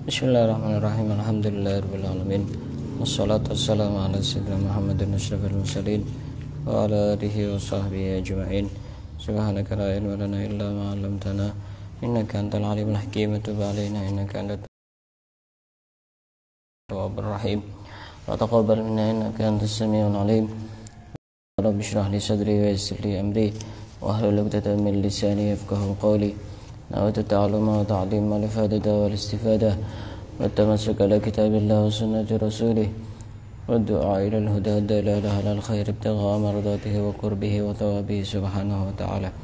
Bismillahirrahmanirrahim. Alhamdulillahirabbil alamin. Wassalatu wassalamu ala sayyidina Muhammadin asyrafil mursalin wa ala alihi wa sahbihi ajma'in. Subhanaka la ilma lana illa ma 'allamtana innaka antal alimul hakim. Tub 'alaina innaka antat tawwabur rahim. Wa taqabbal minna innaka antas samiul alim. Rabbi shrah li sadri wa yassir li amri wa hlul 'uqdatam min lisani yafqahu qawli. Nawaitu ta'alluma wa ta'lima al-ifadata wal-istifada wa tamassuk ala kitabillah wa sunnati rasulih wa du'a ila al-huda dalala ala al-khair ibtigha mardatihi wa qurbihi wa thawabihi subhanahu wa ta'ala.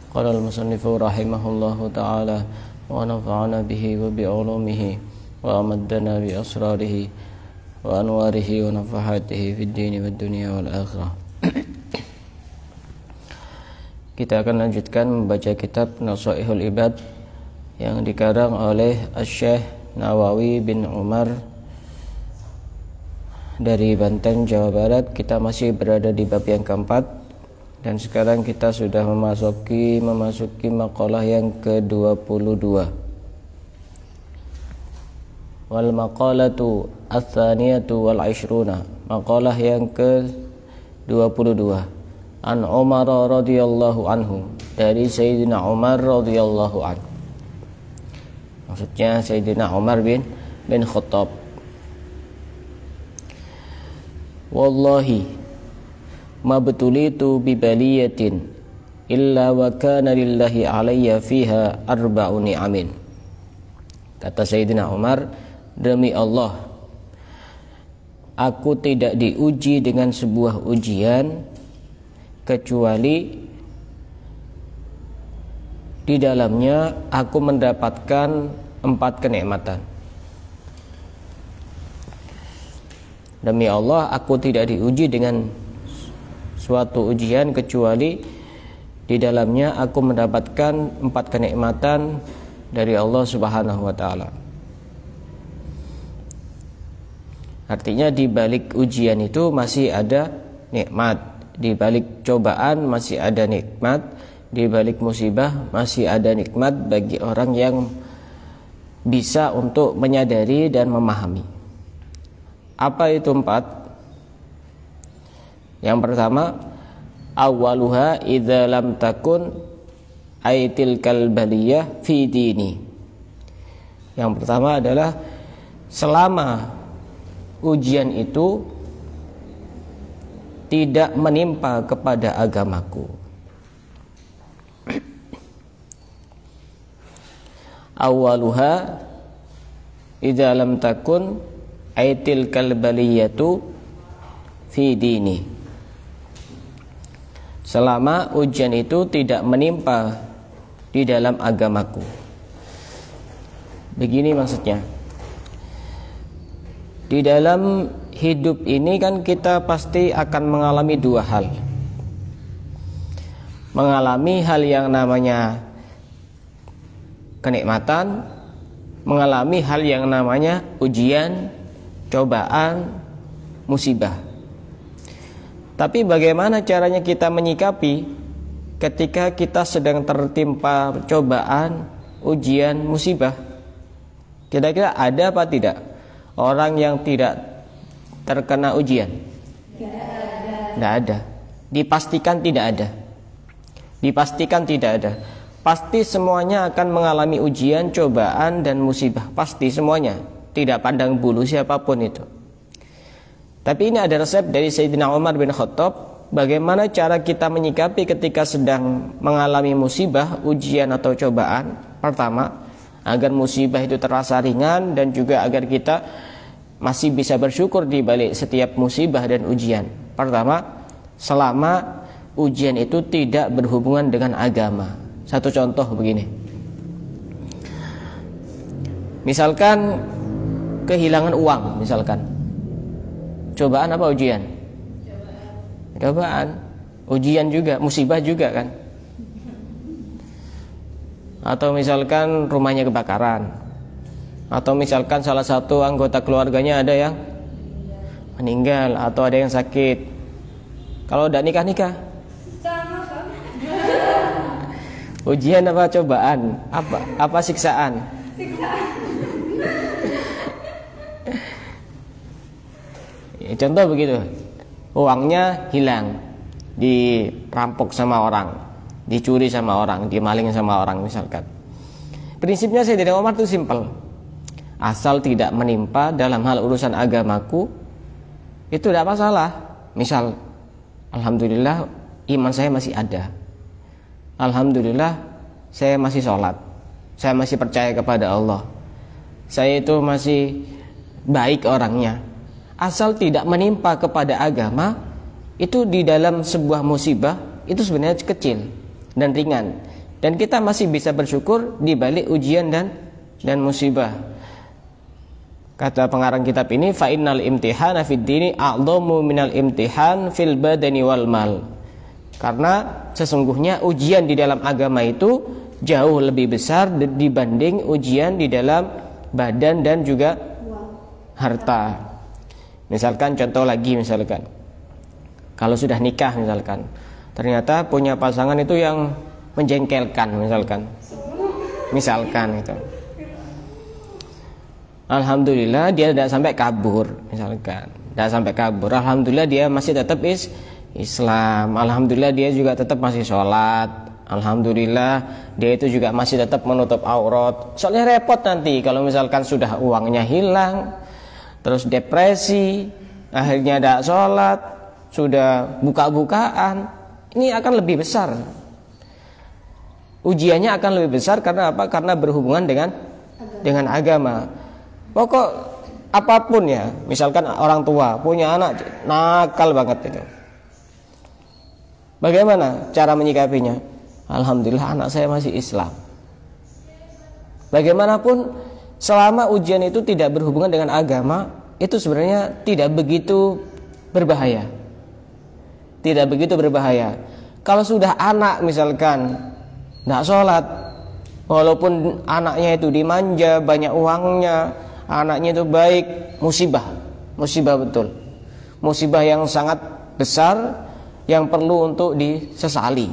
Qala al-musannifu rahimahullahu ta'ala wa nafa'ana bihi wa bi'ulumihi wa amaddana bi asrarihi wa anwarihi wa nafahatihi fid dini wad dunya wal akhirah. Kita akan lanjutkan membaca kitab Nasaihul Ibad yang dikarang oleh Asy-Syaikh Nawawi bin Umar dari Banten, Jawa Barat. Kita masih berada di bab yang keempat dan sekarang kita sudah memasuki maqalah yang ke-22. Wal maqalatu ats-tsaniyatu wal 'ishruna. Maqalah yang ke-22. An Umar radhiyallahu anhu, dari Sayyidina Umar radhiyallahu anhu. Maksudnya Sayyidina Umar bin Khattab. Wallahi ma betulitu bi baliyatin illa wa kana lillahi alayya fiha arba'u ni'amin. Kata Sayyidina Umar, demi Allah, aku tidak diuji dengan sebuah ujian kecuali di dalamnya aku mendapatkan 4 kenikmatan. Demi Allah, aku tidak diuji dengan suatu ujian kecuali di dalamnya aku mendapatkan 4 kenikmatan dari Allah Subhanahu wa taala. Artinya di balik ujian itu masih ada nikmat. Di balik cobaan masih ada nikmat, di balik musibah masih ada nikmat bagi orang yang bisa untuk menyadari dan memahami. Apa itu 4? Yang pertama, awwaluha idza lam takun aitil kalbaliyah fi dini. Yang pertama adalah selama ujian itu tidak menimpa kepada agamaku. Awaluha idza lam takun aitil kalbaliyatu fi dini. Selama ujian itu tidak menimpa di dalam agamaku. Begini maksudnya. Di dalam hidup ini kan kita pasti akan mengalami 2 hal. Mengalami hal yang namanya kenikmatan, mengalami hal yang namanya ujian, cobaan, musibah. Tapi bagaimana caranya kita menyikapi ketika kita sedang tertimpa cobaan, ujian, musibah? Kira-kira ada apa tidak orang yang tidak terkena ujian? Tidak ada. Dipastikan tidak ada. Dipastikan tidak ada. Pasti semuanya akan mengalami ujian, cobaan, dan musibah. Pasti semuanya. Tidak pandang bulu siapapun itu. Tapi ini ada resep dari Sayyidina Umar bin Khattab. Bagaimana cara kita menyikapi ketika sedang mengalami musibah, ujian, atau cobaan? Pertama, agar musibah itu terasa ringan dan juga agar kita masih bisa bersyukur di balik setiap musibah dan ujian. Pertama, selama ujian itu tidak berhubungan dengan agama. Satu contoh begini. Misalkan kehilangan uang, misalkan. Cobaan apa ujian? Cobaan. Ujian juga, musibah juga kan. Atau misalkan rumahnya kebakaran. Atau misalkan salah satu anggota keluarganya ada yang meninggal atau ada yang sakit. Kalau udah nikah-nikah, ujian apa cobaan? Apa siksaan? Contoh begitu, uangnya hilang, dirampok sama orang, dicuri sama orang, dimaling sama orang misalkan. Prinsipnya Sayyidina Umar itu simpel, asal tidak menimpa dalam hal urusan agamaku, itu tidak masalah. Misal, alhamdulillah iman saya masih ada, alhamdulillah saya masih sholat, saya masih percaya kepada Allah, saya itu masih baik orangnya. Asal tidak menimpa kepada agama, itu di dalam sebuah musibah itu sebenarnya kecil dan ringan, dan kita masih bisa bersyukur di balik ujian dan musibah. Kata pengarang kitab ini, fa innal imtihana fid dini a'dhamu minal imtihan fil badani wal mal. Karena sesungguhnya ujian di dalam agama itu jauh lebih besar dibanding ujian di dalam badan dan juga harta. Misalkan contoh lagi, misalkan kalau sudah nikah misalkan, ternyata punya pasangan itu yang menjengkelkan misalkan itu. Alhamdulillah dia tidak sampai kabur misalkan, tidak sampai kabur. Alhamdulillah dia masih tetap Islam. Alhamdulillah dia juga tetap masih sholat. Alhamdulillah dia itu juga masih tetap menutup aurat. Soalnya repot nanti kalau misalkan sudah uangnya hilang, terus depresi, akhirnya tidak sholat, sudah buka-bukaan, ini akan lebih besar. Ujiannya akan lebih besar karena apa? Karena berhubungan dengan agama. Pokok apapun ya, misalkan orang tua punya anak nakal banget itu, bagaimana cara menyikapinya? Alhamdulillah anak saya masih Islam. Bagaimanapun selama ujian itu tidak berhubungan dengan agama, itu sebenarnya tidak begitu berbahaya. Tidak begitu berbahaya. Kalau sudah anak misalkan tidak sholat, walaupun anaknya itu dimanja, banyak uangnya, anaknya itu baik, musibah betul, musibah yang sangat besar, yang perlu untuk disesali,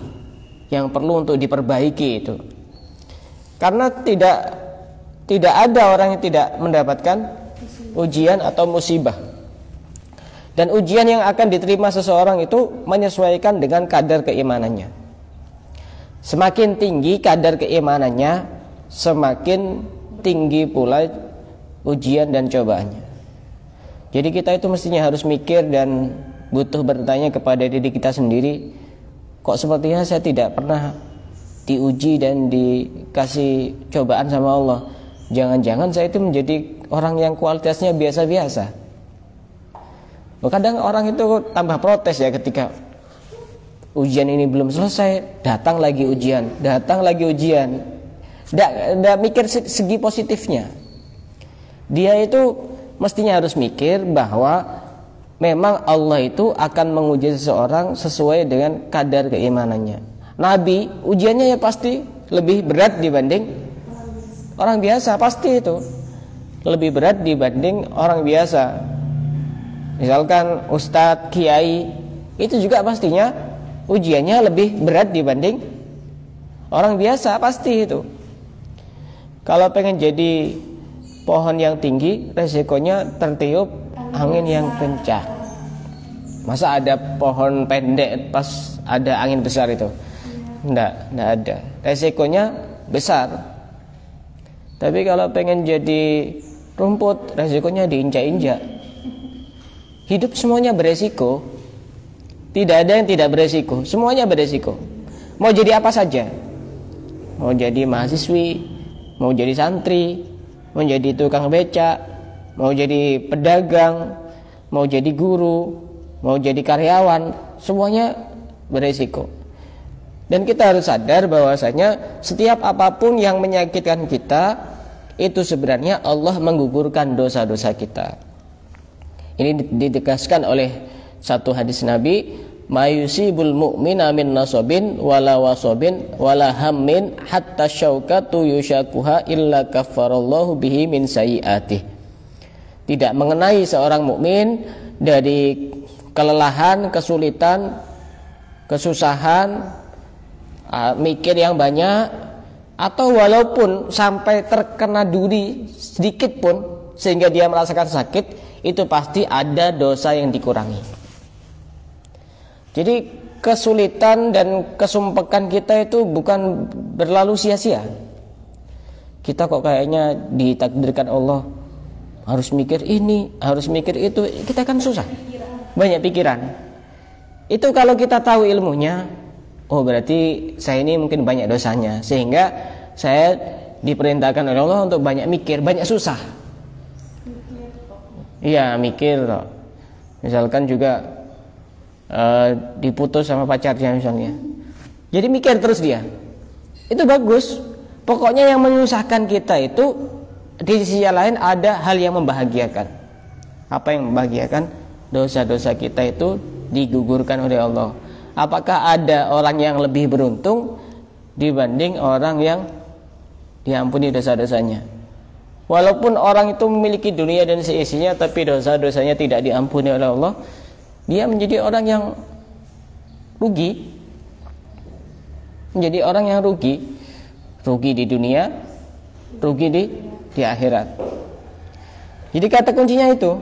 yang perlu untuk diperbaiki itu. Karena tidak ada orang yang tidak mendapatkan ujian atau musibah. Dan ujian yang akan diterima seseorang itu menyesuaikan dengan kadar keimanannya. Semakin tinggi kadar keimanannya, semakin tinggi pula ujian dan cobaannya. Jadi kita itu mestinya harus mikir dan butuh bertanya kepada diri kita sendiri, kok sepertinya saya tidak pernah diuji dan dikasih cobaan sama Allah. Jangan-jangan saya itu menjadi orang yang kualitasnya biasa-biasa. Kadang orang itu tambah protes ya, ketika ujian ini belum selesai, datang lagi ujian. Nggak mikir segi positifnya. Dia itu mestinya harus mikir bahwa memang Allah itu akan menguji seseorang sesuai dengan kadar keimanannya. Nabi ujiannya ya pasti lebih berat dibanding orang biasa, pasti itu lebih berat dibanding orang biasa. Misalkan ustadz, kiai, itu juga pastinya ujiannya lebih berat dibanding orang biasa, pasti itu. Kalau pengen jadi pohon yang tinggi, resikonya tertiup angin yang kencang. Masa ada pohon pendek pas ada angin besar itu? Enggak ada. Resikonya besar. Tapi kalau pengen jadi rumput, resikonya diinjak-injak. Hidup semuanya beresiko. Tidak ada yang tidak beresiko, semuanya beresiko. Mau jadi apa saja, mau jadi mahasiswi, mau jadi santri, mau jadi tukang becak, mau jadi pedagang, mau jadi guru, mau jadi karyawan, semuanya beresiko. Dan kita harus sadar bahwasanya setiap apapun yang menyakitkan kita, itu sebenarnya Allah menggugurkan dosa-dosa kita. Ini ditegaskan oleh satu hadis Nabi, mayusibul mu'mina min nasabin wala wasabin wala hammin hatta syaukatu yushakuha illa kaffarallahu bihi min sayyi'atih. Tidak mengenai seorang mukmin dari kelelahan, kesulitan, kesusahan, mikir yang banyak, atau walaupun sampai terkena duri sedikit pun sehingga dia merasakan sakit, itu pasti ada dosa yang dikurangi. Jadi kesulitan dan kesumpekan kita itu bukan berlalu sia-sia. Kita kok kayaknya ditakdirkan Allah harus mikir ini, harus mikir itu, kita kan susah, banyak pikiran. Itu kalau kita tahu ilmunya, oh berarti saya ini mungkin banyak dosanya, sehingga saya diperintahkan oleh Allah untuk banyak mikir, banyak susah. Iya, mikir. Misalkan juga diputus sama pacarnya misalnya, jadi mikir terus dia. Itu bagus. Pokoknya yang menyusahkan kita itu, di sisi lain ada hal yang membahagiakan. Apa yang membahagiakan? Dosa-dosa kita itu digugurkan oleh Allah. Apakah ada orang yang lebih beruntung dibanding orang yang diampuni dosa-dosanya? Walaupun orang itu memiliki dunia dan seisinya, tapi dosa-dosanya tidak diampuni oleh Allah, dia menjadi orang yang rugi. Menjadi orang yang rugi. Rugi di dunia, rugi di akhirat. Jadi kata kuncinya itu,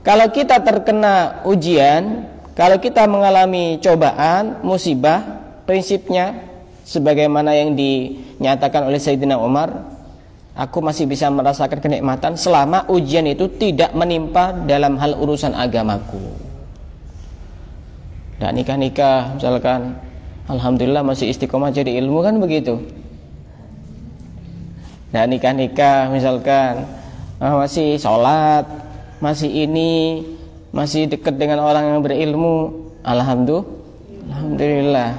kalau kita terkena ujian, kalau kita mengalami cobaan, musibah, prinsipnya sebagaimana yang dinyatakan oleh Sayyidina Umar, aku masih bisa merasakan kenikmatan selama ujian itu tidak menimpa dalam hal urusan agamaku. Tidak nikah-nikah misalkan, alhamdulillah masih istiqomah jadi ilmu, kan begitu. Nah, nikah-nikah misalkan, masih sholat, masih ini, masih dekat dengan orang yang berilmu, alhamdulillah.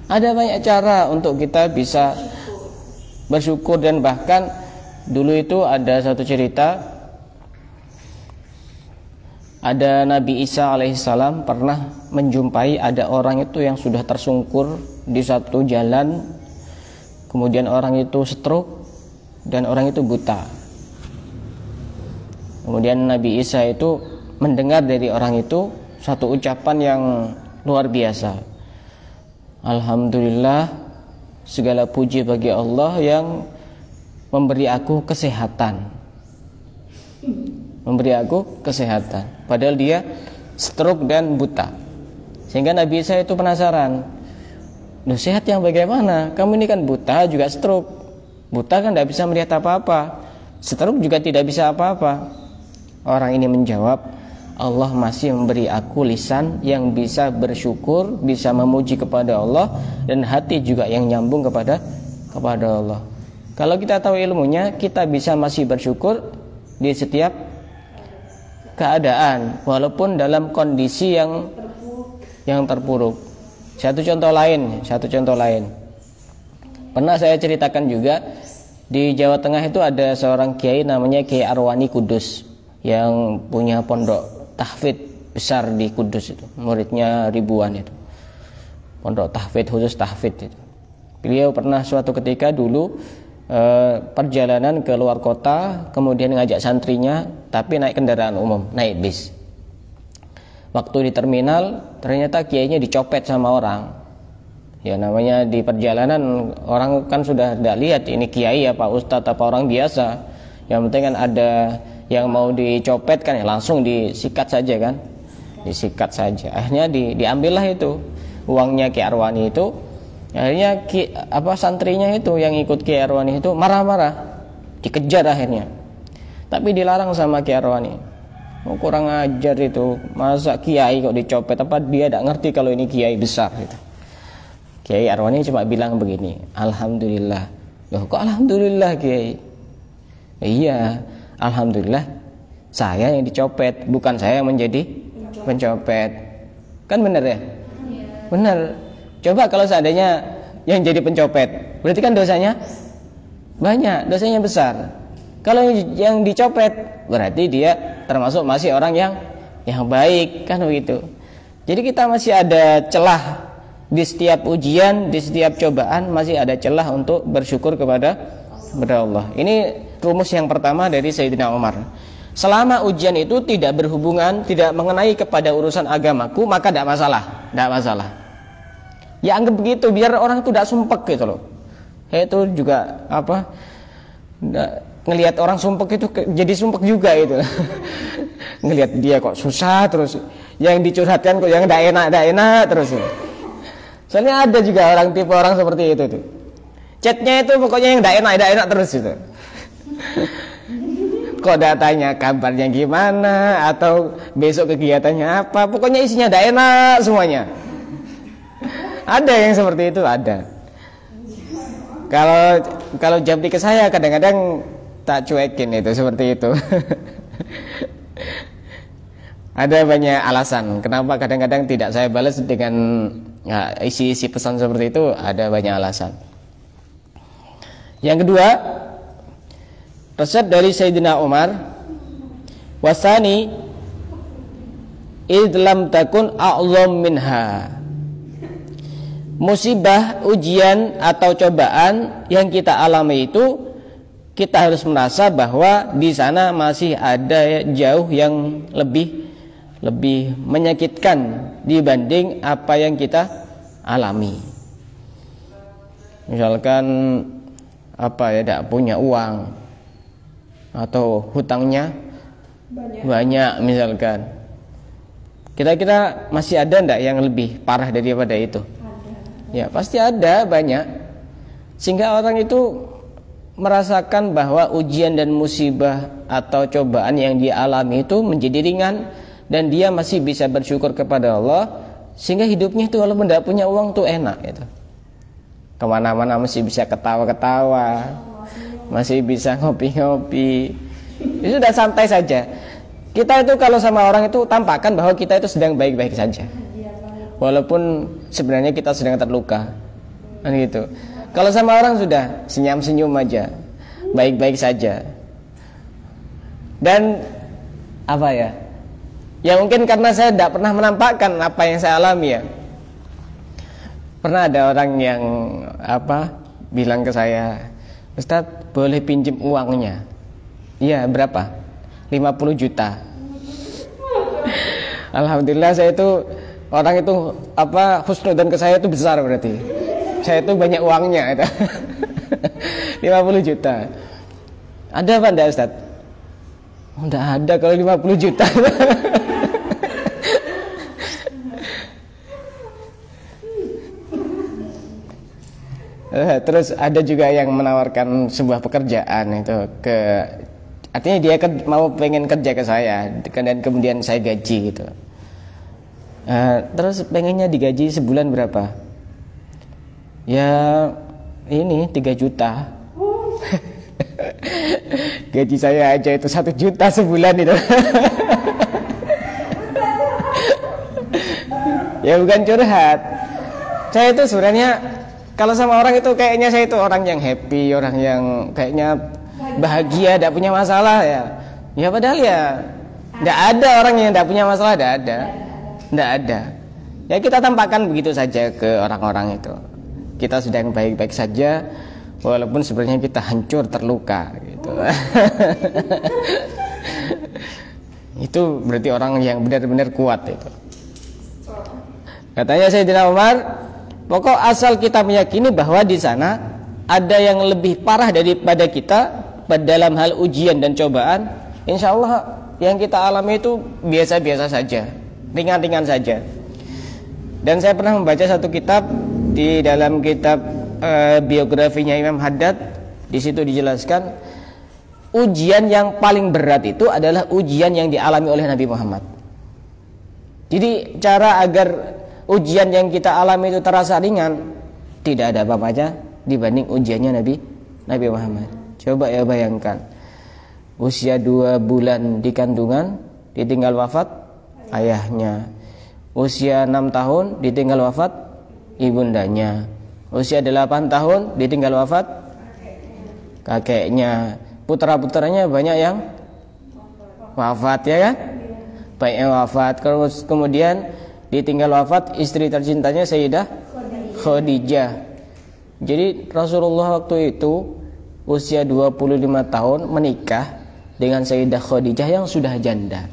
Ada banyak cara untuk kita bisa bersyukur. Dan bahkan dulu itu ada satu cerita, ada Nabi Isa alaihissalam pernah menjumpai ada orang itu yang sudah tersungkur di satu jalan. Kemudian orang itu stroke dan orang itu buta. Kemudian Nabi Isa itu mendengar dari orang itu satu ucapan yang luar biasa. Alhamdulillah, segala puji bagi Allah yang memberi aku kesehatan. Memberi aku kesehatan. Padahal dia stroke dan buta. Sehingga Nabi Isa itu penasaran, loh, sehat yang bagaimana? Kamu ini kan buta juga stroke. Buta kan tidak bisa melihat apa-apa, stroke juga tidak bisa apa-apa. Orang ini menjawab, Allah masih memberi aku lisan yang bisa bersyukur, bisa memuji kepada Allah, dan hati juga yang nyambung kepada Allah. Kalau kita tahu ilmunya, kita bisa masih bersyukur di setiap keadaan, walaupun dalam kondisi yang terpuruk. Satu contoh lain. Pernah saya ceritakan juga, di Jawa Tengah itu ada seorang kiai namanya Kiai Arwani Kudus, yang punya pondok tahfidz besar di Kudus itu. Muridnya ribuan itu. Pondok tahfidz, khusus tahfidz itu. Beliau pernah suatu ketika dulu perjalanan ke luar kota, kemudian ngajak santrinya, tapi naik kendaraan umum, naik bis. Waktu di terminal, ternyata kiainya dicopet sama orang. Ya, namanya di perjalanan orang kan sudah tidak lihat ini kiai apa ustadz apa orang biasa. Yang penting kan ada yang mau dicopet kan, ya langsung disikat saja kan. Disikat saja. Akhirnya diambillah itu uangnya Kiai Arwani itu. Akhirnya santrinya itu yang ikut Kiai Arwani itu marah-marah, dikejar akhirnya. Tapi dilarang sama Kiai Arwani. Oh, kurang ajar itu, masa kiai kok dicopet? Apa dia tidak ngerti kalau ini kiai besar gitu. Kiai Arwani cuma bilang begini, alhamdulillah. Loh, kok alhamdulillah Kiai? Iya, alhamdulillah saya yang dicopet, bukan saya yang menjadi pencopet. Kan benar ya? Benar. Coba kalau seandainya yang jadi pencopet, berarti kan dosanya banyak, dosanya besar. Kalau yang dicopet, berarti dia termasuk masih orang yang baik, kan begitu. Jadi kita masih ada celah di setiap ujian, di setiap cobaan, masih ada celah untuk bersyukur kepada Allah. Ini rumus yang pertama dari Sayyidina Umar. Selama ujian itu tidak berhubungan, tidak mengenai kepada urusan agamaku, maka tidak masalah. Ya anggap begitu, biar orang itu tidak sumpek gitu loh. Itu juga ngelihat orang sumpek itu jadi sumpek juga itu. Ngelihat dia kok susah terus, yang dicurhatkan kok yang tidak enak terus. Soalnya ada juga orang tipe orang seperti itu tuh. Chatnya itu pokoknya yang tidak enak terus itu. Kok datanya kabarnya gimana, atau besok kegiatannya apa, pokoknya isinya tidak enak semuanya. Ada yang seperti itu, ada. Kalau japri ke saya kadang-kadang tak cuekin itu seperti itu. Ada banyak alasan kenapa kadang-kadang tidak saya balas dengan isi-isi pesan seperti itu, ada banyak alasan. Yang kedua, resep dari Sayyidina Umar, wasani idlam takun a'zam minha. Musibah, ujian atau cobaan yang kita alami itu, kita harus merasa bahwa di sana masih ada jauh yang lebih menyakitkan dibanding apa yang kita alami. Misalkan tidak punya uang, atau hutangnya banyak misalkan. Kira-kira masih ada enggak yang lebih parah daripada itu? Ya pasti ada, banyak. Sehingga orang itu merasakan bahwa ujian dan musibah atau cobaan yang dia alami itu menjadi ringan, dan dia masih bisa bersyukur kepada Allah, sehingga hidupnya itu walaupun tidak punya uang tuh enak gitu. Kemana-mana masih bisa ketawa-ketawa, masih bisa ngopi-ngopi. Itu sudah santai saja. Kita itu kalau sama orang itu tampakkan bahwa kita itu sedang baik-baik saja, walaupun sebenarnya kita sedang terluka, kan gitu. Kalau sama orang sudah senyum-senyum aja, baik-baik saja. Dan ya mungkin karena saya tidak pernah menampakkan apa yang saya alami ya. Pernah ada orang yang bilang ke saya, Ustadz boleh pinjem uangnya? Iya, berapa? 50 juta. Alhamdulillah saya itu, orang itu husnudzon ke saya itu besar berarti. Saya itu banyak uangnya itu. 50 juta. Ada apa enggak Ustadz? Enggak ada kalau 50 juta. Terus ada juga yang menawarkan sebuah pekerjaan itu artinya dia pengen kerja ke saya, dan kemudian saya gaji gitu. Terus pengennya digaji sebulan berapa? Ya ini 3 juta. Gaji saya aja itu 1 juta sebulan itu. Ya bukan curhat. Saya itu sebenarnya kalau sama orang itu kayaknya saya itu orang yang happy, orang yang kayaknya bahagia, tidak punya masalah ya. Ya padahal ya tidak ada orang yang tidak punya masalah, tidak ada. Ya kita tampakkan begitu saja ke orang-orang itu. Kita sedang baik-baik saja, walaupun sebenarnya kita hancur, terluka gitu. Itu berarti orang yang benar-benar kuat itu. Katanya Sayyidina Umar, pokok asal kita meyakini bahwa di sana ada yang lebih parah daripada kita dalam hal ujian dan cobaan, insya Allah yang kita alami itu biasa-biasa saja, ringan-ringan saja. Dan saya pernah membaca satu kitab, di dalam kitab biografinya Imam Haddad, di situ dijelaskan ujian yang paling berat itu adalah ujian yang dialami oleh Nabi Muhammad. Jadi cara agar ujian yang kita alami itu terasa ringan, tidak ada apa-apanya dibanding ujiannya Nabi Muhammad. Coba ya bayangkan, usia 2 bulan di kandungan, ditinggal wafat ayahnya. Usia 6 tahun ditinggal wafat ibundanya. Usia 8 tahun ditinggal wafat kakeknya. Putra-putranya banyak yang wafat, ya kan? Banyak yang wafat. Kemudian ditinggal wafat istri tercintanya Sayyidah Khadijah. Jadi Rasulullah waktu itu usia 25 tahun menikah dengan Sayyidah Khadijah yang sudah janda.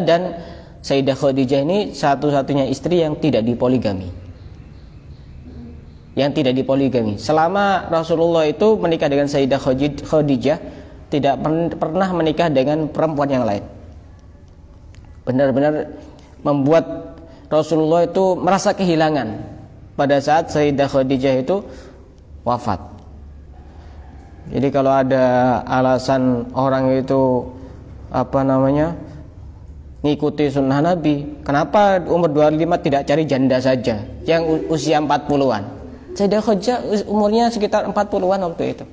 Dan Sayyidah Khadijah ini satu-satunya istri yang tidak dipoligami. yang tidak dipoligami. Selama Rasulullah itu menikah dengan Sayyidah Khadijah, tidak pernah menikah dengan perempuan yang lain. Benar-benar membuat Rasulullah itu merasa kehilangan pada saat Sayyidah Khadijah itu wafat. Jadi kalau ada alasan orang itu ngikuti sunnah Nabi, kenapa umur 25 tidak cari janda saja yang usia 40-an? Sayyidah Khadijah umurnya sekitar 40-an waktu itu.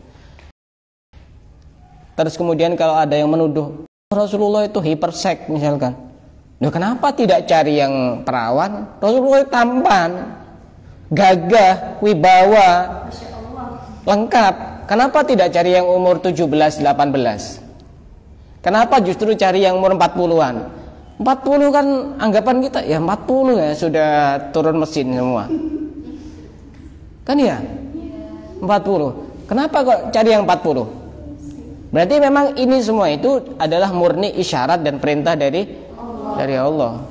Terus kemudian kalau ada yang menuduh Rasulullah itu hiperseks misalkan, loh kenapa tidak cari yang perawan? Rasulullah itu tampan, gagah, wibawa, lengkap. Kenapa tidak cari yang umur 17, 18? Kenapa justru cari yang umur 40-an? 40 kan anggapan kita ya 40 ya sudah turun mesin semua. Kan ya? 40. Kenapa kok cari yang 40? Berarti memang ini semua itu adalah murni isyarat dan perintah dari Allah.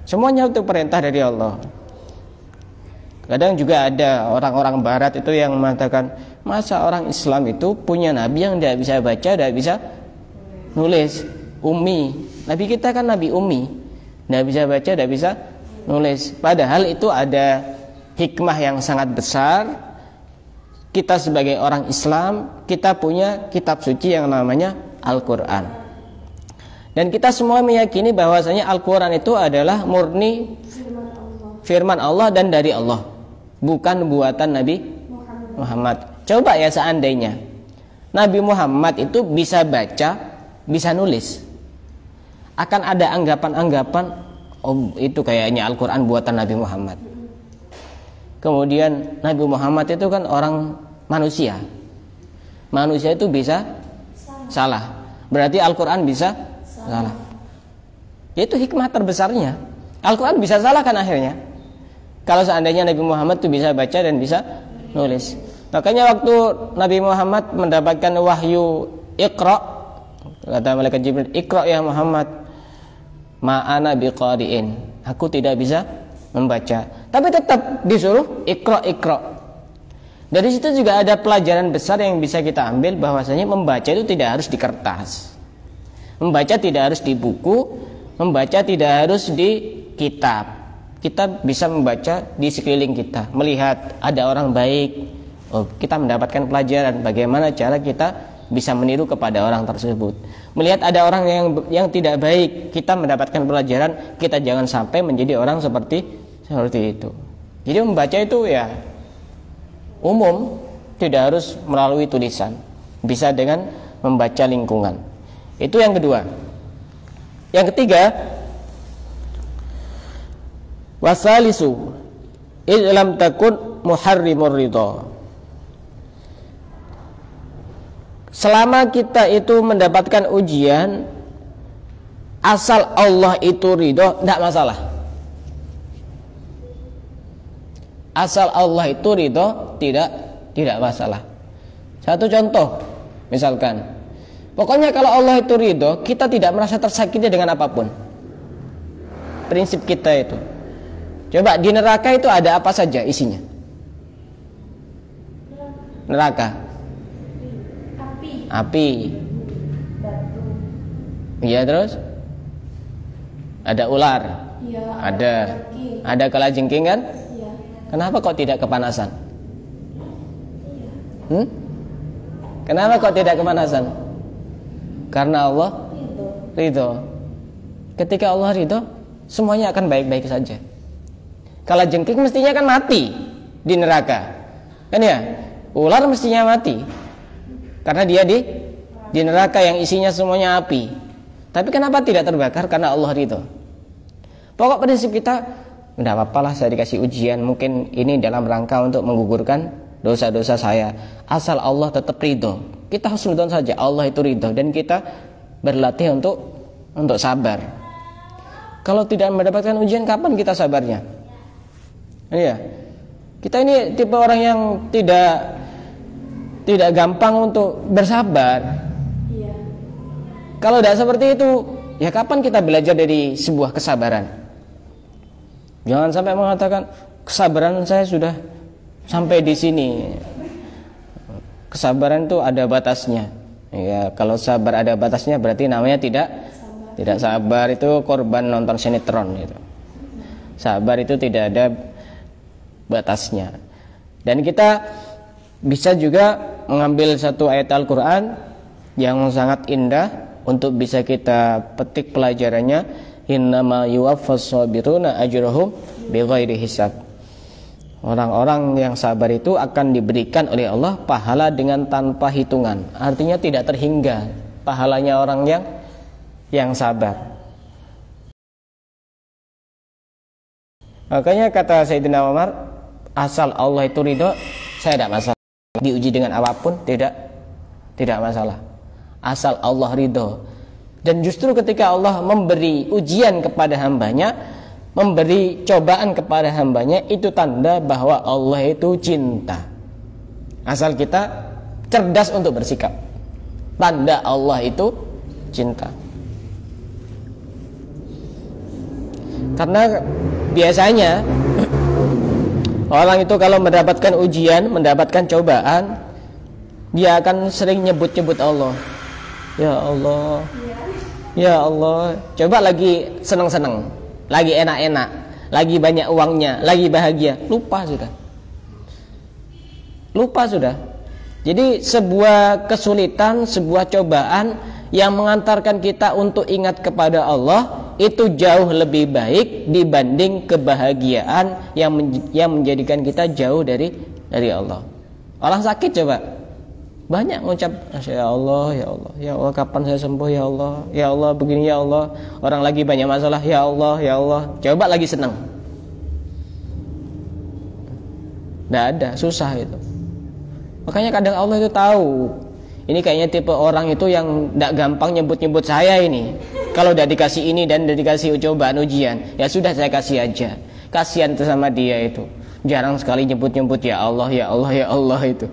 Semuanya itu perintah dari Allah. Kadang juga ada orang-orang barat itu yang mengatakan, masa orang Islam itu punya nabi yang tidak bisa baca, tidak bisa nulis, ummi. Nabi kita kan nabi ummi, tidak bisa baca, tidak bisa nulis. Padahal itu ada hikmah yang sangat besar. Kita sebagai orang Islam, kita punya kitab suci yang namanya Al-Quran. Dan kita semua meyakini bahwasanya Al-Quran itu adalah murni firman Allah dan dari Allah, bukan buatan Nabi Muhammad. Coba ya seandainya Nabi Muhammad itu bisa baca, bisa nulis, akan ada anggapan-anggapan, oh itu kayaknya Al-Quran buatan Nabi Muhammad. Kemudian Nabi Muhammad itu kan orang manusia. Manusia itu bisa salah. Berarti Al-Quran bisa salah. Itu hikmah terbesarnya. Al-Quran bisa salah kan akhirnya. Kalau seandainya Nabi Muhammad itu bisa baca dan bisa nulis. Makanya waktu Nabi Muhammad mendapatkan wahyu Iqra, kata malaikat Jibril, Iqra ya Muhammad, ma'ana biqari'in, aku tidak bisa membaca. Tapi tetap disuruh Iqra. Dari situ juga ada pelajaran besar yang bisa kita ambil, bahwasanya membaca itu tidak harus di kertas, membaca tidak harus di buku, membaca tidak harus di kitab. Kita bisa membaca di sekeliling kita, melihat ada orang baik, oh, kita mendapatkan pelajaran bagaimana cara kita bisa meniru kepada orang tersebut. Melihat ada orang yang tidak baik, kita mendapatkan pelajaran, kita jangan sampai menjadi orang seperti itu. Jadi membaca itu ya umum, tidak harus melalui tulisan, bisa dengan membaca lingkungan. Itu yang kedua. Yang ketiga, wasalisu illam takun muharrimur ridha. Selama kita itu mendapatkan ujian, asal Allah itu ridho, tidak masalah. Asal Allah itu ridho, tidak masalah. Satu contoh, misalkan, pokoknya kalau Allah itu ridho, kita tidak merasa tersakiti dengan apapun. Prinsip kita itu. Coba di neraka itu ada apa saja isinya? Neraka. Api. Iya, terus? Ada ular. Ya, ada kalajengking kan? Ya. Kenapa kok tidak kepanasan? Kenapa kok tidak kepanasan? Karena Allah ridho. Ketika Allah ridho, semuanya akan baik-baik saja. Kalajengking mestinya kan mati di neraka, kan ya? Ular mestinya mati karena dia di neraka yang isinya semuanya api. Tapi kenapa tidak terbakar? Karena Allah ridho. Pokok prinsip kita, tidak apa-apalah saya dikasih ujian, mungkin ini dalam rangka untuk menggugurkan dosa-dosa saya. Asal Allah tetap ridho, kita husnudzon saja, Allah itu ridho, dan kita berlatih untuk sabar. Kalau tidak mendapatkan ujian, kapan kita sabarnya? Iya, kita ini tipe orang yang tidak gampang untuk bersabar. Iya. Kalau tidak seperti itu, ya kapan kita belajar dari sebuah kesabaran? Jangan sampai mengatakan kesabaran saya sudah Sampai di sini. Kesabaran itu ada batasnya. Ya, kalau sabar ada batasnya berarti namanya tidak sabar, itu korban nonton sinetron gitu. Sabar itu tidak ada batasnya. Dan kita bisa juga mengambil satu ayat Al-Quran yang sangat indah untuk bisa kita petik pelajarannya. Innama yuwaffas sabiruna ajrahum bighairi hisab. Orang-orang yang sabar itu akan diberikan oleh Allah pahala dengan tanpa hitungan. Artinya tidak terhingga pahalanya orang yang sabar. Makanya kata Sayyidina Umar, asal Allah itu ridho, saya tidak masalah. Diuji dengan apapun tidak masalah. Asal Allah ridho. Dan justru ketika Allah memberi ujian kepada hambanya, memberi cobaan kepada hambanya, itu tanda bahwa Allah itu cinta. Asal kita cerdas untuk bersikap, tanda Allah itu cinta. Karena biasanya orang itu kalau mendapatkan ujian, mendapatkan cobaan, dia akan sering nyebut-nyebut Allah. Ya Allah, ya Allah. Coba lagi senang-senang, lagi enak-enak, lagi banyak uangnya, lagi bahagia, lupa sudah. Jadi sebuah kesulitan, sebuah cobaan yang mengantarkan kita untuk ingat kepada Allah itu jauh lebih baik dibanding kebahagiaan yang menjadikan kita jauh dari Allah. Orang sakit coba banyak mengucap ya Allah, ya Allah, ya Allah, kapan saya sembuh, ya Allah, ya Allah, begini, ya Allah. Orang lagi banyak masalah, ya Allah, ya Allah. Coba lagi senang, tidak ada, susah itu. Makanya kadang Allah itu tahu, ini kayaknya tipe orang itu yang tidak gampang nyebut-nyebut saya ini. Kalau udah dikasih ini dan udah dikasih cobaan ujian, ya sudah saya kasih aja. Kasihan tuh sama dia itu, jarang sekali nyebut-nyebut ya Allah, ya Allah, ya Allah itu.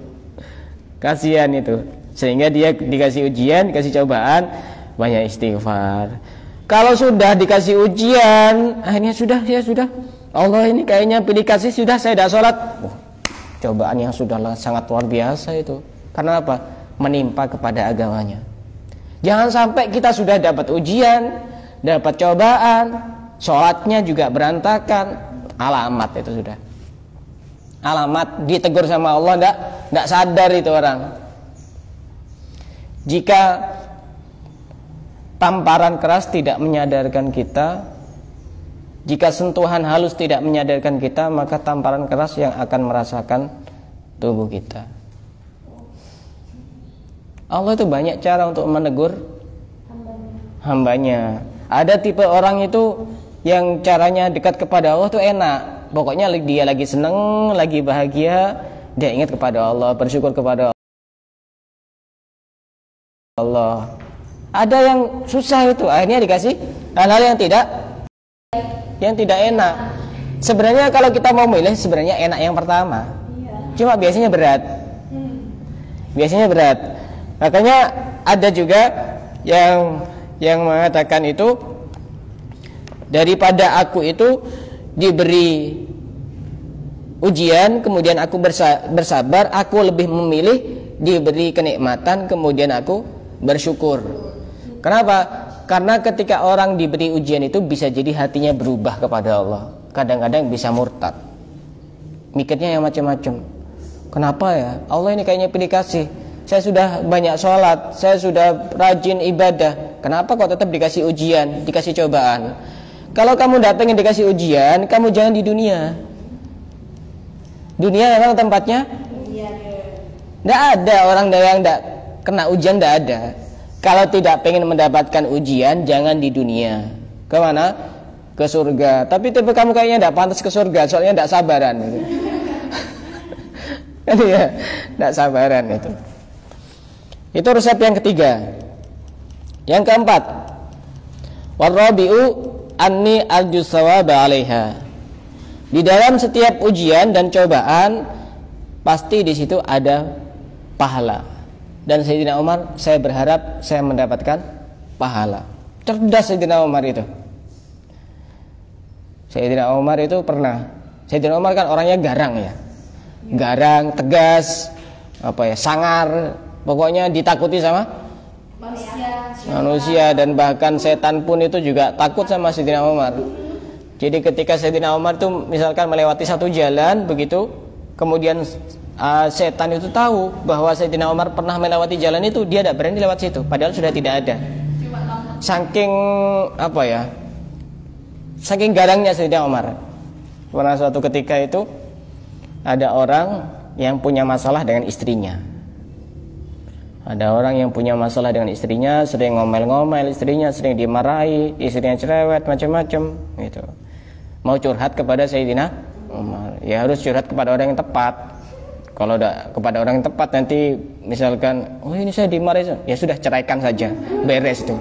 Kasihan itu, sehingga dia dikasih ujian, dikasih cobaan, banyak istighfar. Kalau sudah dikasih ujian, akhirnya sudah, ya sudah, Allah ini kayaknya pilih kasih, sudah saya tidak sholat. Cobaan yang sudah sangat luar biasa itu. Karena apa? Menimpa kepada agamanya. Jangan sampai kita sudah dapat ujian, dapat cobaan, sholatnya juga berantakan. Alamat itu sudah. Alamat ditegur sama Allah, tidak sadar itu orang. Jika tamparan keras tidak menyadarkan kita, jika sentuhan halus tidak menyadarkan kita, maka tamparan keras yang akan merasakan tubuh kita. Allah itu banyak cara untuk menegur hambanya. Ada tipe orang itu yang caranya dekat kepada Allah itu enak. Pokoknya dia lagi seneng, lagi bahagia, dia ingat kepada Allah, bersyukur kepada Allah. Ada yang susah itu, akhirnya dikasih hal-hal yang tidak enak. Sebenarnya kalau kita mau milih, sebenarnya enak yang pertama. Cuma biasanya berat. Makanya ada juga yang mengatakan itu, daripada aku itu diberi ujian kemudian aku bersabar, aku lebih memilih diberi kenikmatan kemudian aku bersyukur. Kenapa? Karena ketika orang diberi ujian itu bisa jadi hatinya berubah kepada Allah. Kadang-kadang bisa murtad, mikirnya yang macam-macam. Kenapa ya? Allah ini kayaknya pilih kasih. Saya sudah banyak sholat, saya sudah rajin ibadah, kenapa kok tetap dikasih ujian, dikasih cobaan? Kalau kamu tidak pengen dikasih ujian, kamu jangan di dunia. Dunia memang tempatnya tidak ada orang yang tidak kena ujian, tidak ada. Kalau tidak pengen mendapatkan ujian, jangan di dunia. Kemana? Ke surga. Tapi tipe kamu kayaknya tidak pantas ke surga, soalnya tidak sabaran. Kan ya, tidak sabaran itu. Itu resep yang ketiga. Yang keempat, warabi'u anni aljusawaba 'alaiha. Di dalam setiap ujian dan cobaan pasti di situ ada pahala. Dan Sayyidina Umar, saya berharap saya mendapatkan pahala. Cerdas Sayyidina Umar itu. Sayyidina Umar itu pernah. Sayyidina Umar kan orangnya garang ya. garang, tegas, sangar, pokoknya ditakuti sama manusia, dan bahkan setan pun itu juga takut sama Sayyidina Umar. Jadi ketika Sayyidina Umar itu misalkan melewati satu jalan begitu, kemudian setan itu tahu bahwa Sayyidina Umar pernah melewati jalan itu, dia tidak berani lewat situ, padahal sudah tidak ada. Saking saking garangnya Sayyidina Umar. Pernah suatu ketika itu ada orang yang punya masalah dengan istrinya. Ada orang yang punya masalah dengan istrinya, sering ngomel-ngomel istrinya, sering dimarahi, istrinya cerewet, macam-macam gitu. Mau curhat kepada Sayyidina Umar, ya harus curhat kepada orang yang tepat. Kalau tidak kepada orang yang tepat, nanti misalkan, oh ini saya dimarahi, ya sudah ceraikan saja, beres itu.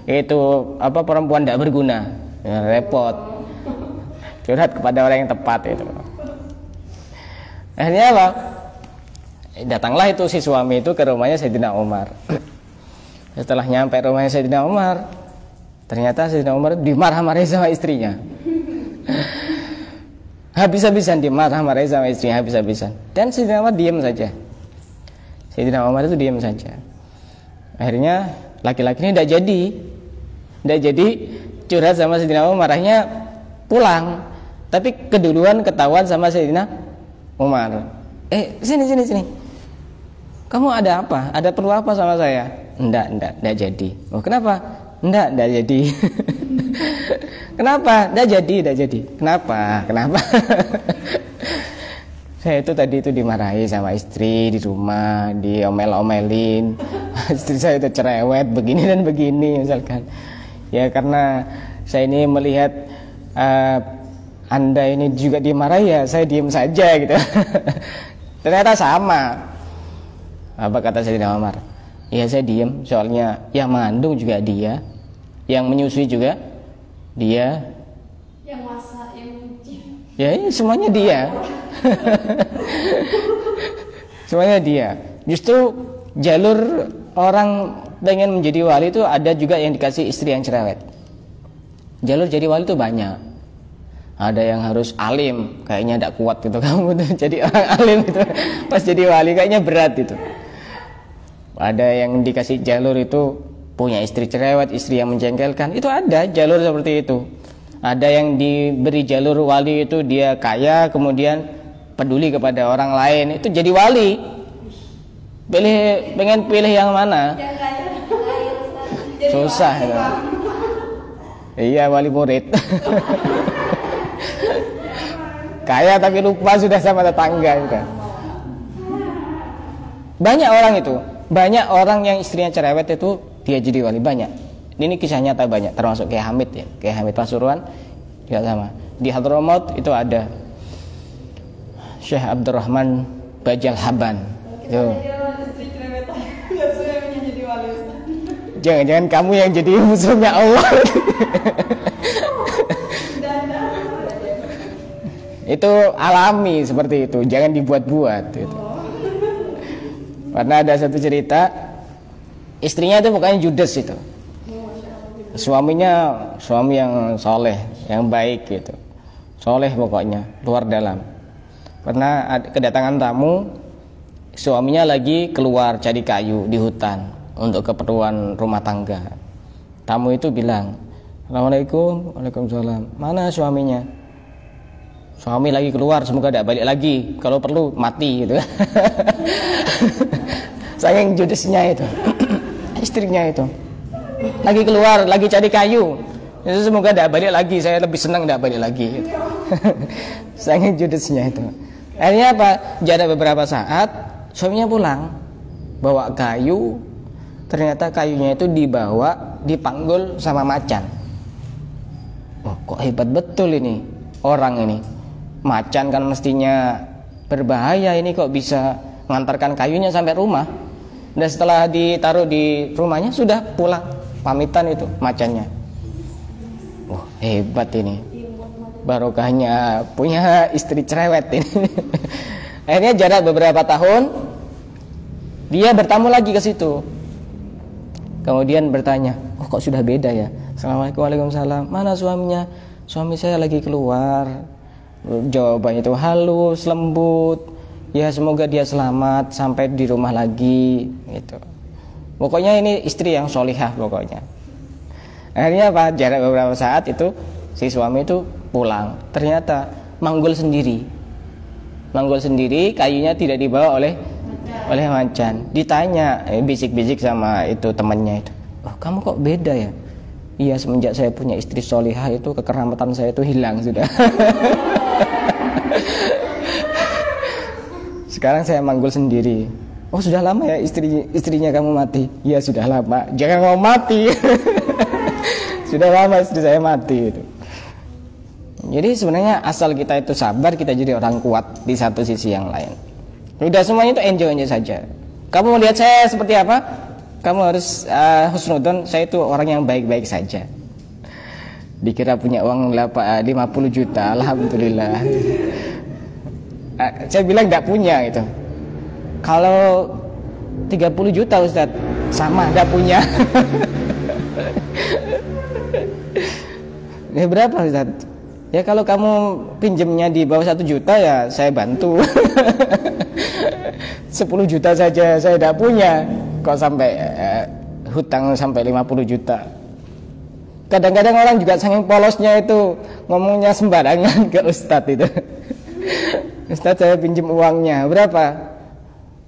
Itu perempuan tidak berguna, ya, repot. Curhat kepada orang yang tepat itu. Akhirnya apa? Datanglah itu si suami itu ke rumahnya Sayyidina Umar. Setelah nyampe rumahnya Sayyidina Umar, ternyata Sayyidina Umar dimarah-marahi sama istrinya. Habis-habisan dimarah-marahi sama istrinya, habis-habisan. Dan Sayyidina Umar diam saja. Sayyidina Umar itu diam saja. Akhirnya laki-laki ini tidak jadi curhat sama Sayyidina Umar. Akhirnya pulang, tapi keduluan ketahuan sama Sayyidina Umar. Sini. Kamu ada apa? Ada perlu apa sama saya? Enggak jadi. Oh, kenapa? Enggak jadi. Kenapa? Enggak jadi. Kenapa? Saya itu tadi itu dimarahi sama istri di rumah, diomel-omelin. Istri saya itu cerewet begini dan begini misalkan. Ya karena saya ini melihat Anda ini juga dimarahi, ya saya diam saja gitu. Ternyata sama. Apa kata Sayyidina Umar? Ya saya diam, soalnya yang mengandung juga dia, yang menyusui juga dia, yang masak, yang nyuci. Ya semuanya dia. Semuanya dia. Justru jalur orang pengen menjadi wali itu ada juga yang dikasih istri yang cerewet. Jalur jadi wali itu banyak. Ada yang harus alim, kayaknya tidak kuat gitu kamu tuh jadi orang alim itu. Pas jadi wali kayaknya berat itu. Ada yang dikasih jalur itu punya istri cerewet, istri yang menjengkelkan. Itu ada jalur seperti itu. Ada yang diberi jalur wali itu dia kaya, kemudian peduli kepada orang lain, itu jadi wali. Pengen pilih yang mana? Susah itu. Iya, wali murid. Kaya tapi lupa sudah sama tetangga juga. Banyak orang itu, banyak orang yang istrinya cerewet itu dia jadi wali, banyak. Ini kisah nyata banyak, termasuk Kiai Hamid ya. Kiai Hamid Pasuruan juga sama. Di Hadramaut itu ada Syekh Abdurrahman Bajal Haban. Itu. Jangan-jangan kamu yang jadi musuhnya Allah. Itu alami seperti itu, jangan dibuat-buat gitu. Karena ada satu cerita, istrinya itu pokoknya judes itu. Suaminya suami yang soleh, yang baik gitu. Soleh pokoknya, luar dalam. Pernah kedatangan tamu, suaminya lagi keluar cari kayu di hutan untuk keperluan rumah tangga. Tamu itu bilang, "Assalamualaikum." "Waalaikumsalam." "Mana suaminya?" "Suami lagi keluar, semoga tidak balik lagi. Kalau perlu mati," gitu. Saking judesnya itu. Istrinya itu lagi keluar, lagi cari kayu. Itu semoga tidak balik lagi. Saya lebih senang tidak balik lagi. Gitu. Saking judesnya itu. Akhirnya apa? Jarak beberapa saat, suaminya pulang, bawa kayu. Ternyata kayunya itu dibawa, dipanggul sama macan. Oh, kok hebat betul ini orang ini. Macan kan mestinya berbahaya, ini kok bisa mengantarkan kayunya sampai rumah. Dan setelah ditaruh di rumahnya sudah pulang, pamitan itu macannya. Wah, hebat ini. Barokahnya punya istri cerewet ini. Akhirnya jarak beberapa tahun dia bertamu lagi ke situ. Kemudian bertanya, "Oh, kok sudah beda ya?" "Assalamualaikum." "Waalaikumsalam." "Mana suaminya?" "Suami saya lagi keluar." Jawabannya itu halus, lembut. ya semoga dia selamat sampai di rumah lagi gitu. Pokoknya ini istri yang solihah pokoknya. Akhirnya apa? Jarak beberapa saat itu si suami itu pulang, ternyata manggul sendiri, kayunya tidak dibawa oleh macan. Ditanya, bisik-bisik sama itu temannya itu, oh kamu kok beda ya? Iya, semenjak saya punya istri solihah itu kekeramatan saya itu hilang sudah. Sekarang saya manggul sendiri. Oh sudah lama ya istrinya kamu mati? Iya sudah lama. Jangan mau mati. Sudah lama istri saya mati itu. Jadi sebenarnya asal kita itu sabar, kita jadi orang kuat di satu sisi yang lain. Udah semuanya itu enjoy saja. Kamu melihat saya seperti apa? Kamu harus husnudon, saya itu orang yang baik-baik saja. Dikira punya uang 50 juta, alhamdulillah. Saya bilang tidak punya gitu. Kalau 30 juta Ustaz, sama tidak punya. Ya berapa Ustaz? Ya kalau kamu pinjamnya di bawah 1 juta ya saya bantu. 10 juta saja saya tidak punya, kok sampai hutang sampai 50 juta. Kadang-kadang orang juga saking polosnya itu ngomongnya sembarangan ke Ustadz itu. Ustadz saya pinjam uangnya berapa?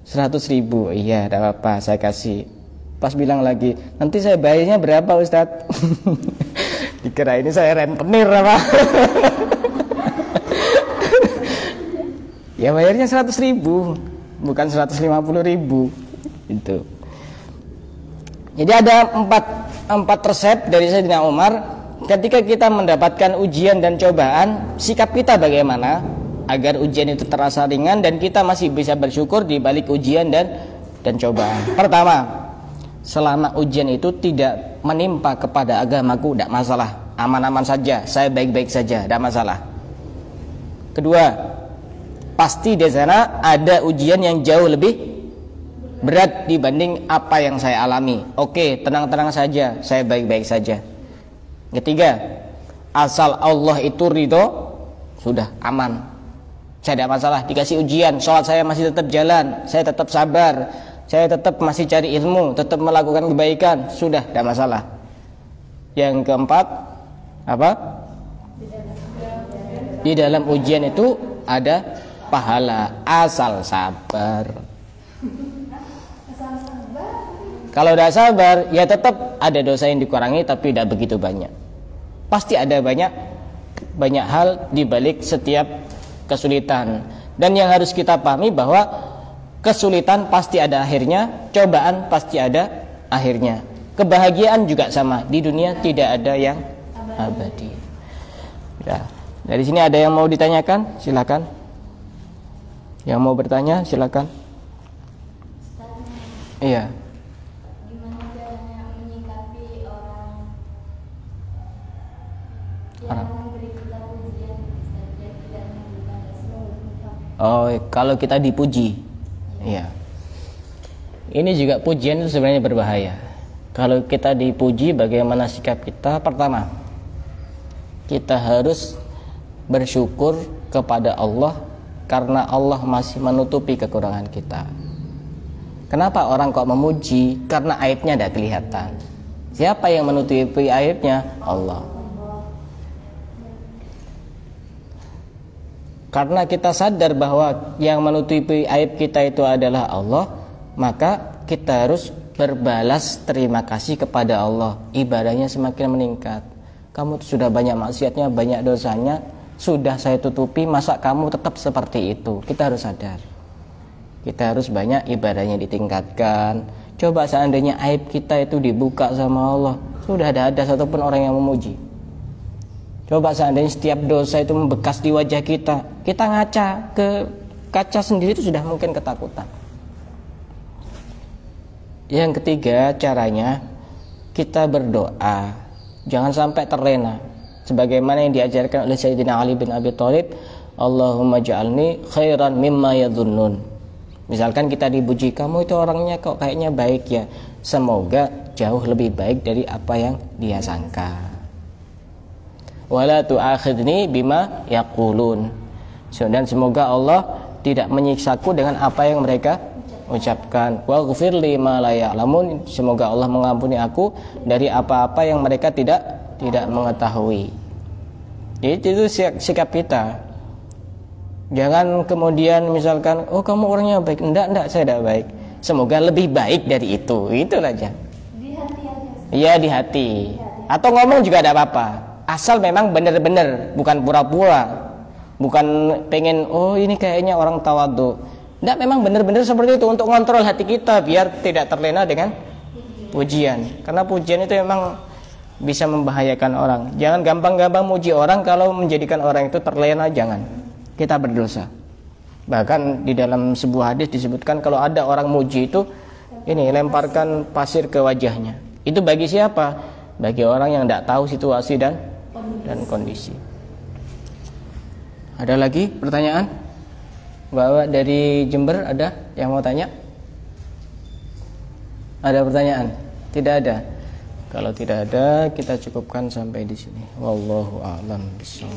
100.000. Iya tidak apa-apa saya kasih. Pas bilang lagi, nanti saya bayarnya berapa Ustadz? Dikira ini saya rentenir apa? Ya bayarnya 100.000, bukan 150.000 itu. Jadi ada empat resep dari Sayyidina Umar ketika kita mendapatkan ujian dan cobaan, sikap kita bagaimana agar ujian itu terasa ringan dan kita masih bisa bersyukur di balik ujian dan cobaan. Pertama, selama ujian itu tidak menimpa kepada agamaku, tidak masalah, aman-aman saja, saya baik-baik saja, tidak masalah. Kedua, pasti di sana ada ujian yang jauh lebih berat dibanding apa yang saya alami. Oke, tenang-tenang saja, saya baik-baik saja. Ketiga, asal Allah itu ridho, sudah aman, saya tidak masalah. Dikasih ujian, sholat saya masih tetap jalan, saya tetap sabar, saya tetap masih cari ilmu, tetap melakukan kebaikan, sudah tidak masalah. Yang keempat, apa? Di dalam ujian itu ada pahala, asal sabar. Kalau tidak sabar, ya tetap ada dosa yang dikurangi, tapi tidak begitu banyak. Pasti ada banyak hal di balik setiap kesulitan. Dan yang harus kita pahami bahwa kesulitan pasti ada akhirnya, cobaan pasti ada akhirnya. Kebahagiaan juga sama, di dunia tidak ada yang abadi. Ya, dari sini ada yang mau ditanyakan? Silakan. Yang mau bertanya silakan. Iya. Gimana caranya menyikapi orang yang memberi kita pujian dan tidak menunjukkan respon? Oh, kalau kita dipuji, iya. Ini juga pujian itu sebenarnya berbahaya. Kalau kita dipuji, bagaimana sikap kita? Pertama, kita harus bersyukur kepada Allah karena Allah masih menutupi kekurangan kita. Kenapa orang kok memuji? Karena aibnya tidak kelihatan. Siapa yang menutupi aibnya? Allah. Karena kita sadar bahwa yang menutupi aib kita itu adalah Allah, maka kita harus berbalas terima kasih kepada Allah. Ibadahnya semakin meningkat. Kamu sudah banyak maksiatnya, banyak dosanya, sudah saya tutupi, masa kamu tetap seperti itu? Kita harus sadar. Kita harus banyak ibadahnya ditingkatkan. Coba seandainya aib kita itu dibuka sama Allah, sudah tidak ada satupun orang yang memuji. Coba seandainya setiap dosa itu membekas di wajah kita, kita ngaca ke kaca sendiri itu sudah mungkin ketakutan. Yang ketiga caranya, kita berdoa, jangan sampai terlena. Sebagaimana yang diajarkan oleh Sayyidina Ali bin Abi Thalib, Allahumma ja'alni khairan mimma yadhunnun. Misalkan kita dipuji, kamu itu orangnya kok kayaknya baik ya, semoga jauh lebih baik dari apa yang dia sangka. Wala tu'akhidni bima yaqulun. Dan semoga Allah tidak menyiksaku dengan apa yang mereka ucapkan. Waghfirli ma la ya'lamun, semoga Allah mengampuni aku dari apa-apa yang mereka tidak mengetahui. Itu sikap kita. Jangan kemudian misalkan, oh kamu orangnya baik, enggak saya tidak baik. Semoga lebih baik dari itu. Itulah aja. Di hati aja. Iya, di hati. Atau ngomong juga tidak apa-apa. Asal memang benar-benar, bukan pura-pura. Bukan pengen, oh ini kayaknya orang tawadhu. Tidak, memang benar-benar seperti itu untuk kontrol hati kita biar tidak terlena dengan pujian. Karena pujian itu memang bisa membahayakan orang. Jangan gampang-gampang muji orang, kalau menjadikan orang itu terlena, jangan. Kita berdosa. Bahkan di dalam sebuah hadis disebutkan kalau ada orang muji itu, ini lemparkan pasir ke wajahnya. Itu bagi siapa? Bagi orang yang tidak tahu situasi dan kondisi. Ada lagi pertanyaan? Bapak dari Jember ada yang mau tanya? Ada pertanyaan? Tidak ada. Kalau tidak ada, kita cukupkan sampai di sini. Wallahu a'lam bishawab.